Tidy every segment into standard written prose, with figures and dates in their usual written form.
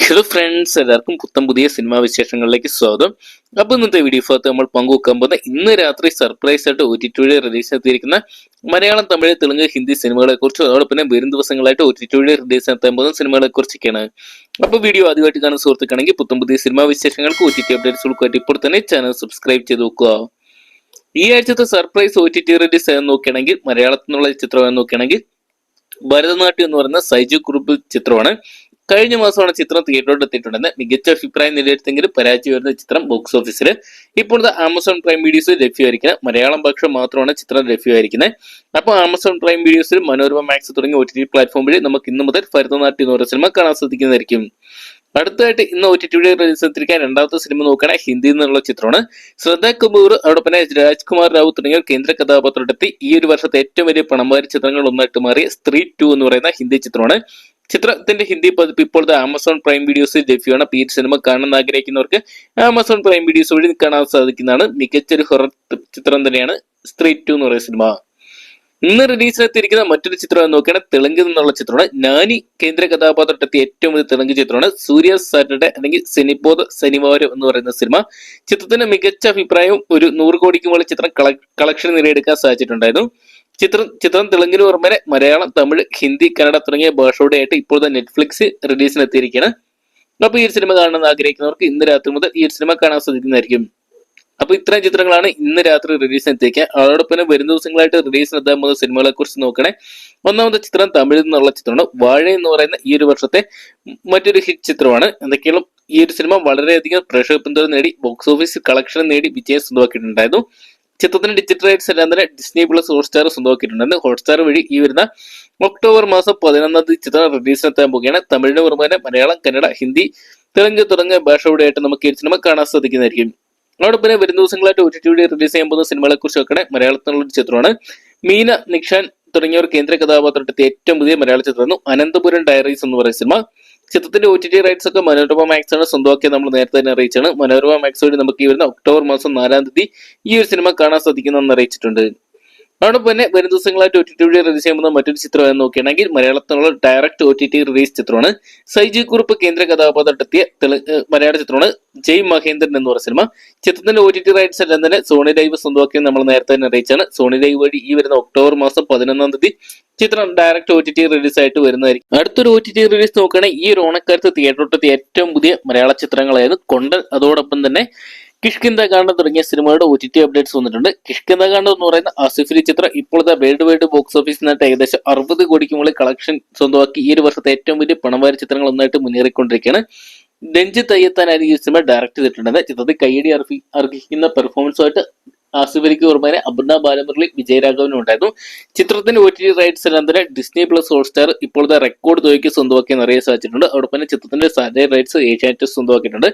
Hello friends, എല്ലാവർക്കും പുത്തൻ പുതിയ സിനിമാ വിശേഷങ്ങളിലേക്ക് സ്വാഗതം. അപ്പൊ ഇന്നത്തെ വീഡിയോ ഭാഗത്ത് നമ്മൾ പങ്കുവെക്കാൻ പോകുന്ന ഇന്ന് രാത്രി സർപ്രൈസ് ആയിട്ട് OTT വഴി റിലീസ് എത്തിയിരിക്കുന്ന മലയാളം, തമിഴ്, തെലുങ്ക്, ഹിന്ദി സിനിമകളെ കുറിച്ചും അതോടൊപ്പം വരും ദിവസങ്ങളായിട്ട് OTT വഴി റിലീസ് എത്താൻ പോകുന്ന സിനിമകളെ കുറിച്ചൊക്കെയാണ്. അപ്പൊ വീഡിയോ ആദ്യമായിട്ട് കാണുന്ന സുഹൃത്തുക്കാണെങ്കിൽ പുത്തൻ പുതിയ സിനിമാ വിശേഷങ്ങൾക്ക് OTT അപ്ഡേറ്റ്സുകൾക്കായിട്ട് ഇപ്പോൾ തന്നെ ചാനൽ സബ്സ്ക്രൈബ് ചെയ്ത് നോക്കുക. ഈ ആഴ്ചത്തെ സർപ്രൈസ് OTT റിലീസ് എന്ന് നോക്കുകയാണെങ്കിൽ മലയാളത്തിൽ നിന്നുള്ള ചിത്രം എന്ന് നോക്കുകയാണെങ്കിൽ ഭരതനാട്യം എന്ന് പറയുന്ന സൈജു കുറുപ്പ് ചിത്രമാണ്. കഴിഞ്ഞ മാസമാണ് ചിത്രം തിയേറ്ററിൽ എത്തിയിട്ടുണ്ടെന്ന് മികച്ച അഭിപ്രായം നിലനിർത്തിയെങ്കിലും പരാജയം വരുന്ന ചിത്രം ബോക്സ് ഓഫീസിൽ ഇപ്പോഴത്തെ ആമസോൺ പ്രൈം വീഡിയോസിൽ ലഭ്യമായിരിക്കുന്നത് മലയാളം ഭാഷ മാത്രമാണ് ചിത്രം ലഭ്യമായിരിക്കുന്നത്. അപ്പോൾ ആമസോൺ പ്രൈം വീഡിയോസിൽ മനോരമ മാക്സ് തുടങ്ങിയ OTT പ്ലാറ്റ്ഫോം വഴി നമുക്ക് ഇന്ന് മുതൽ ഭരതനാട്യം എന്ന് പറയുന്ന സിനിമ കാണാൻ സാധിക്കുന്നതായിരിക്കും. അടുത്തായിട്ട് ഇന്ന് OTT റിലീസ് എത്തിയിരിക്കാൻ രണ്ടാമത്തെ സിനിമ നോക്കുകയാണെങ്കിൽ ഹിന്ദി എന്നുള്ള ചിത്രമാണ്. ശ്രദ്ധ കപൂർ അതോടൊപ്പം രാജ്കുമാർ റാവു തുടങ്ങിയ കേന്ദ്ര കഥാപാത്രത്തെത്തി ഈ ഒരു വർഷത്തെ ഏറ്റവും വലിയ പണംവാരി ചിത്രങ്ങൾ ഒന്നായിട്ട് മാറിയ സ്ത്രീ 2 എന്ന് പറയുന്ന ഹിന്ദി ചിത്രമാണ്. ചിത്രത്തിന്റെ ഹിന്ദി പതിപ്പ് ഇപ്പോഴത്തെ ആമസോൺ പ്രൈം വീഡിയോസിൽ ലഭ്യമാണ്. ഈ സിനിമ കാണാൻ ആഗ്രഹിക്കുന്നവർക്ക് ആമസോൺ പ്രൈം വീഡിയോസ് വഴി കാണാൻ സാധിക്കുന്നതാണ്. മികച്ചൊരു ഹൊറർ ചിത്രം തന്നെയാണ് സ്ത്രീ 2 എന്ന് പറയുന്ന സിനിമ. ഇന്ന് റിലീസിനെത്തിയിരിക്കുന്ന മറ്റൊരു ചിത്രം എന്ന് നോക്കുകയാണെങ്കിൽ തെലുങ്കിൽ നിന്നുള്ള ചിത്രമാണ്. നാനി കേന്ദ്ര കഥാപാത്രത്തെത്തിയ ഏറ്റവും വലിയ തെലുങ്ക് ചിത്രമാണ് സൂര്യ സാറ്റർഡേ അല്ലെങ്കിൽ ശനിബോധ ശനിവാരം എന്ന് പറയുന്ന സിനിമ. ചിത്രത്തിന് മികച്ച അഭിപ്രായവും ഒരു 100 കോടിക്ക് മുകളിൽ ചിത്രം കളക്ഷൻ നേടിയെടുക്കാൻ സാധിച്ചിട്ടുണ്ടായിരുന്നു. ചിത്രം തെലുങ്കിന് പുറമെ മലയാളം, തമിഴ്, ഹിന്ദി, കന്നഡ തുടങ്ങിയ ഭാഷയോടെ ആയിട്ട് ഇപ്പോഴത്തെ നെറ്റ്ഫ്ലിക്സ് റിലീസിനെത്തിയിരിക്കുകയാണ്. അപ്പൊ ഈ ഒരു സിനിമ കാണാൻ ആഗ്രഹിക്കുന്നവർക്ക് ഇന്ന് രാത്രി മുതൽ ഈ ഒരു സിനിമ കാണാൻ സാധിക്കുന്നതായിരിക്കും. അപ്പൊ ഇത്രയും ചിത്രങ്ങളാണ് ഇന്ന് രാത്രി റിലീസിന് എത്തിക്കുക. അതോടൊപ്പം വരും ദിവസങ്ങളായിട്ട് റിലീസിന് എത്താൻ പോകുന്ന സിനിമകളെ കുറിച്ച് നോക്കണേ. ഒന്നാമത്തെ ചിത്രം തമിഴിൽ നിന്നുള്ള ചിത്രമാണ്. വാഴ എന്ന് പറയുന്ന ഈ ഒരു വർഷത്തെ മറ്റൊരു ഹിറ്റ് ചിത്രമാണ്. എന്തൊക്കെയാണ് ഈ ഒരു സിനിമ വളരെയധികം പ്രേക്ഷക പിന്തുണ നേടി ബോക്സ് ഓഫീസ് കളക്ഷൻ നേടി വിജയം സ്വന്തമാക്കിയിട്ടുണ്ടായിരുന്നു. ചിത്രത്തിന് ഡിജിറ്റൽ റൈറ്റ്സ് എല്ലാം തന്നെ ഡിസ്നി പ്ലസ് ഹോട്ട്സ്റ്റാർ സ്വന്തമാക്കിയിട്ടുണ്ടായിരുന്നു. ഹോട്ട്സ്റ്റാർ വഴി ഈ വരുന്ന ഒക്ടോബർ മാസം 11 ചിത്രം റിലീസിനെത്താൻ പോവുകയാണ്. തമിഴിന് പുറമെ മലയാളം, കന്നഡ, ഹിന്ദി, തെലുങ്ക് തുടങ്ങിയ ഭാഷയോടെ ആയിട്ട് നമുക്ക് ഈ സിനിമ കാണാൻ സാധിക്കുന്നതായിരിക്കും. അതോടൊപ്പം വരും ദിവസങ്ങളായിട്ട് OTT റിലീസ് ചെയ്യാൻ പോകുന്ന സിനിമകളെ കുറിച്ച് നോക്കണേ. മലയാളത്തിലുള്ള ഒരു ചിത്രമാണ്. മീന, നിക്ഷാൻ തുടങ്ങിയവർ കേന്ദ്ര കഥാപാത്രത്തെ ഏറ്റവും പുതിയ മലയാള ചിത്രമായിരുന്നു അനന്തപുരം ഡയറീസ് എന്ന് പറയുന്ന സിനിമ. ചിത്രത്തിന്റെ OTT റൈറ്റ്സ് ഒക്കെ മനോരമ മാക്സ് ആണ് സ്വന്തമാക്കിയത്. നമ്മൾ നേരത്തെ തന്നെ അറിയിച്ചാണ്. മനോരമ മാക്സ് വഴി നമുക്ക് ഈ വരുന്ന ഒക്ടോബർ മാസം 4 ഈ ഒരു സിനിമ കാണാൻ സാധിക്കുന്നെന്ന് അറിയിച്ചിട്ടുണ്ട്. അതോടൊപ്പം തന്നെ വരും ദിവസങ്ങളായിട്ട് OTT റിലീസ് ചെയ്യുന്ന മറ്റൊരു ചിത്രം എന്ന് നോക്കുകയാണെങ്കിൽ മലയാളത്തിലുള്ള ഡയറക്റ്റ് OTT റിലീസ് ചിത്രമാണ്. സൈജു കുറുപ്പ് കേന്ദ്ര കഥാപാത്രത്തെത്തിയ മലയാള ചിത്രമാണ് ജയ് മഹേന്ദ്രൻ എന്ന് പറയുന്ന സിനിമ. ചിത്രത്തിന്റെ OTT റൈറ്റ്സ് എല്ലാം തന്നെ സോണി ലൈവ് സ്വന്തമാക്കിയത് നമ്മൾ നേരത്തെ തന്നെ അറിയിച്ചാണ്. സോണി ലൈവ് വഴി ഈ വരുന്ന ഒക്ടോബർ മാസം 11 ചിത്രം ഡയറക്റ്റ് OTT റിലീസ് ആയിട്ട് വരുന്നതായിരിക്കും. അടുത്തൊരു OTT റിലീസ് നോക്കുകയാണെങ്കിൽ ഈ ഒരു ഓണക്കാലത്ത് തിയേറ്ററിലെത്തിയ ഏറ്റവും പുതിയ മലയാള ചിത്രങ്ങളായിരുന്നു കൊണ്ടൻ, അതോടൊപ്പം തന്നെ കിഷ്കിന്ധാകാന്ഡം തുടങ്ങിയ സിനിമയുടെ OTT അപ്ഡേറ്റ്സ് വന്നിട്ടുണ്ട്. കിഷ്കിന്ധാകാന്ഡം എന്ന് പറയുന്ന ആസിഫ് അലി ചിത്രം ഇപ്പോഴത്തെ വേൾഡ് വൈഡ് ബോക്സ് ഓഫീസിനായിട്ട് ഏകദേശം 60 കോടിക്ക് മുകളിൽ കളക്ഷൻ സ്വന്തമാക്കി ഈ ഒരു വർഷത്തെ ഏറ്റവും വലിയ പണംവാരി ചിത്രങ്ങൾ ഒന്നായിട്ട് മുന്നേറിക്കൊണ്ടിരിക്കുകയാണ്. രഞ്ജിത്ത് അയ്യത്താനാണ് ഈ സിനിമ ഡയറക്ട് ചെയ്തിട്ടുള്ളത്. ചിത്രത്തിൽ കയ്യടി അർഹിക്കുന്ന പെർഫോമൻസുമായിട്ട് ആസിഫ് അലിക്ക് പുറമെ അപർണ ബാലമുരളി, വിജയരാഘവനും ഉണ്ടായിരുന്നു. ചിത്രത്തിന്റെ OTT റൈറ്റ്സ് എല്ലാം തന്നെ ഡിസ്നി പ്ലസ് ഹോട്ട്സ്റ്റാർ ഇപ്പോഴത്തെ റെക്കോർഡ് തുകയ്ക്ക് സ്വന്തമാക്കി അറിയാൻ സാധിച്ചിട്ടുണ്ട്. അതോടൊപ്പം തന്നെ ചിത്രത്തിന്റെ സാറ്റലൈറ്റ് റൈറ്റ്സ് ഏഷ്യാനെറ്റ് സ്വന്തമാക്കിയിട്ടുണ്ട്.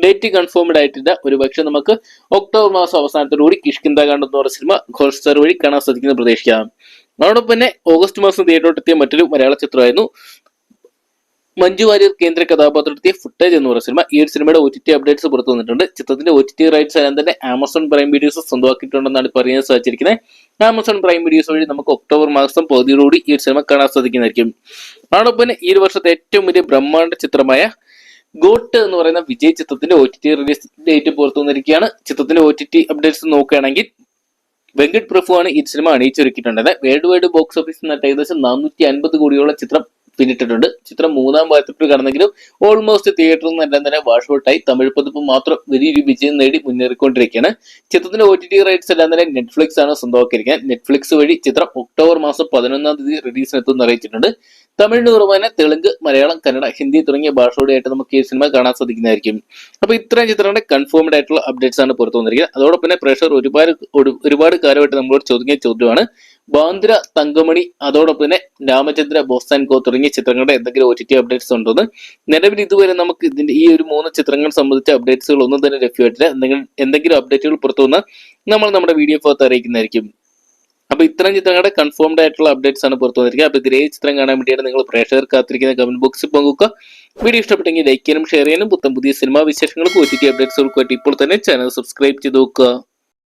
ഡേറ്റ് കൺഫേംഡ് ആയിട്ടില്ല. ഒരുപക്ഷെ നമുക്ക് ഒക്ടോബർ മാസം അവസാനത്തോടുകൂടി കിഷ്കിന്ധാകാന്ഡം എന്ന് പറയുന്ന സിനിമ ഹോട്ട്സ്റ്റാർ വഴി കാണാൻ സാധിക്കുന്ന പ്രതീക്ഷിക്കാം. അതോടൊപ്പം തന്നെ ഓഗസ്റ്റ് മാസം തിയേറ്ററിലെത്തിയ മറ്റൊരു മലയാള ചിത്രമായിരുന്നു മഞ്ജു വാര്യർ കേന്ദ്ര കഥാപാത്രത്തെ ഫുട്ടേജ് എന്ന് പറയുന്ന സിനിമ. ഈ ഒരു സിനിമയുടെ OTT അപ്ഡേറ്റ്സ് പുറത്തു വന്നിട്ടുണ്ട്. ചിത്രത്തിന്റെ OTT റൈറ്റ്സ് എല്ലാം തന്നെ ആമസോൺ പ്രൈം വീഡിയോസ് സ്വന്തമാക്കിയിട്ടുണ്ടെന്നാണ് പറയാൻ സാധിച്ചിരിക്കുന്നത്. ആമസോൺ പ്രൈം വീഡിയോസ് വഴി നമുക്ക് ഒക്ടോബർ മാസം 10 ഈ ഒരു സിനിമ കാണാൻ സാധിക്കുന്നതായിരിക്കും. അതോടൊപ്പം ഈ ഒരു വർഷത്തെ ഏറ്റവും വലിയ ബ്രഹ്മാണ്ഡ ചിത്രമായ ഗോട്ട് എന്ന് പറയുന്ന വിജയ് ചിത്രത്തിന്റെ OTT റിലീസ് ഡേറ്റ് പുറത്തു വന്നിരിക്കുകയാണ്. ചിത്രത്തിന്റെ OTT അപ്ഡേറ്റ്സ് നോക്കുകയാണെങ്കിൽ വെങ്കട് പ്രഭുവാണ് ഈ സിനിമ അണിയിച്ചൊരുക്കിയിട്ടുള്ളത്. വേൾഡ് വൈഡ് ബോക്സ് ഓഫീസിൽ നിന്നിട്ട് ഏകദേശം 450 കോടിയോളം ചിത്രം പിന്നിട്ടിട്ടുണ്ട്. ചിത്രം 3ാം ഭാഗത്തിൽ കടന്നെങ്കിലും ഓൾമോസ്റ്റ് തിയേറ്ററിൽ നിന്നെല്ലാം തന്നെ വാഷ് ഔട്ടായി. തമിഴ് പതിപ്പ് മാത്രം വലിയൊരു വിജയം നേടി മുന്നേറിക്കൊണ്ടിരിക്കുകയാണ്. ചിത്രത്തിന്റെ OTT റൈറ്റ്സ് എല്ലാം തന്നെ നെറ്റ്ഫ്ലിക്സ് ആണ് സ്വന്തമാക്കിയിരിക്കുന്നത്. നെറ്റ്ഫ്ലിക്സ് വഴി ചിത്രം ഒക്ടോബർ മാസം 11 റിലീസിനെത്തുമെന്ന് അറിയിച്ചിട്ടുണ്ട്. തമിഴിന് പുറമെ തെലുങ്ക്, മലയാളം, കന്നഡ, ഹിന്ദി തുടങ്ങിയ ഭാഷയോടെയായിട്ട് നമുക്ക് ഈ സിനിമ കാണാൻ സാധിക്കുന്നതായിരിക്കും. അപ്പൊ ഇത്രയും ചിത്രങ്ങളുടെ കൺഫേംഡ് ആയിട്ടുള്ള അപ്ഡേറ്റ്സ് ആണ് പുറത്തു വന്നിരിക്കുന്നത്. അതോടൊപ്പം തന്നെ പ്രേക്ഷകർ ഒരുപാട് കാലമായിട്ട് നമ്മളോട് ചോദിക്കുന്ന ചോദ്യമാണ് ബാന്ദ്ര, തങ്കമണി, അതോടൊപ്പം തന്നെ രാമചന്ദ്ര, ബോസ് ആൻഡ് കോ തുടങ്ങിയ ചിത്രങ്ങളുടെ എന്തെങ്കിലും OTT അപ്ഡേറ്റ്സ് ഉണ്ടോന്ന്. നിലവിൽ ഇതുവരെ നമുക്ക് ഇതിന്റെ ഈ ഒരു 3 ചിത്രങ്ങൾ സംബന്ധിച്ച അപ്ഡേറ്റ്സുകൾ ഒന്നും തന്നെ ലഭ്യമായിട്ടില്ല. എന്തെങ്കിലും അപ്ഡേറ്റുകൾ പുറത്തു വന്നാൽ നമ്മൾ നമ്മുടെ വീഡിയോ ഭാഗത്ത് അറിയിക്കുന്നതായിരിക്കും. അപ്പൊ ഇത്തരം ചിത്രങ്ങളുടെ കൺഫേംഡ് ആയിട്ടുള്ള അപ്ഡേറ്റ്സ് ആണ് പുറത്തു വന്നിരിക്കുക. അപ്പൊ ഗ്രേ ചിത്രം കാണാൻ വേണ്ടിയാണ് നിങ്ങൾ പ്രേക്ഷകർ കാത്തിരിക്കുന്ന കമന്റ് ബോക്സിൽ പങ്കുവെക്കുക. വീഡിയോ ഇഷ്ടപ്പെട്ടെങ്കിൽ ലൈക്ക് ചെയ്യാനും ഷെയർ ചെയ്യാനും പുതിയ സിനിമാ വിശേഷങ്ങൾക്ക് OTT അപ്ഡേറ്റ്സുകൾക്കായിട്ട് ഇപ്പോൾ തന്നെ ചാനൽ സബ്സ്ക്രൈബ് ചെയ്ത് നോക്കുക.